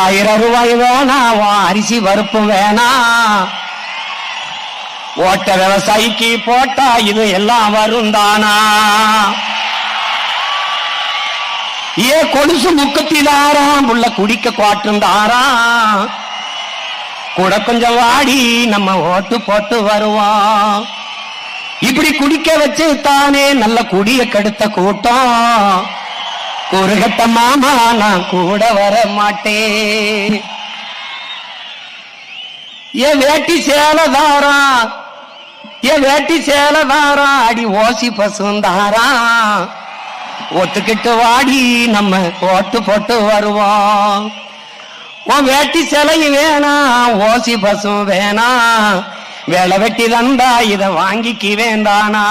1000 ரூபாய் வேணாம், அரிசி பருப்பு வேணாம். ஓட்ட விவசாயிக்கு போட்டா இது எல்லாம் வரும் தானா? ஏ கொலுசு முக்கத்திலாராம், உள்ள குடிக்க குவாட்டும் தாராம். கூட கொஞ்சம் வாடி நம்ம ஓட்டு போட்டு வருவோம். இப்படி குடிக்க வச்சு தானே நல்ல குடிய கெடுத்த கூட்டம். குறுகட்ட மாமா நான் கூட வர மாட்டேன். ஏன் வேட்டி சேலதாரா, ஏன் வேட்டி சேலதாரா, அடி ஓசி பசுந்தாரா. ஒத்துக்கிட்டு வாடி நம்ம ஓட்டு போட்டு வருவோம். உன் வேட்டி சேலையும் வேணாம், ஓசி பசும் வேணாம். வேலை வெட்டி தந்தா இத வாங்கிக்கு வேண்டானா?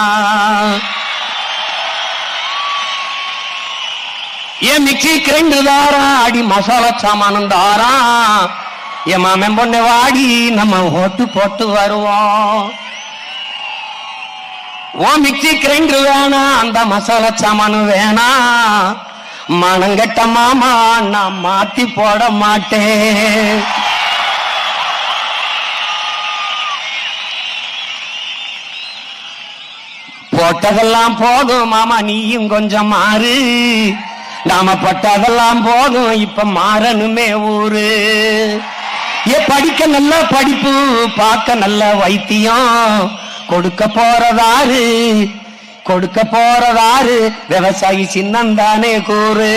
ஏன் மிக்சி கிரைண்டு தாரா, அடி மசாலா சாமானம் தாரா. என் மாமன் பொண்ணு வாடி நம்ம ஓட்டு போட்டு வருவோம். ஓ மிக்சி கிரைண்டு வேணாம், அந்த மசாலா சாமானும் வேணாம். மனங்கட்ட மாமா நான் மாத்தி போட மாட்டேன். போட்டதெல்லாம் போதும் மாமா, நீயும் கொஞ்சம் மாறு. நாம பட்டதெல்லாம் போதும், இப்ப மாறணுமே ஊரு. ஏ படிக்க நல்ல படிப்பு, பார்க்க நல்ல வைத்தியம். கொடுக்க போறதாரு, கொடுக்க போறதாரு, விவசாயி சின்னந்தானே கூறு.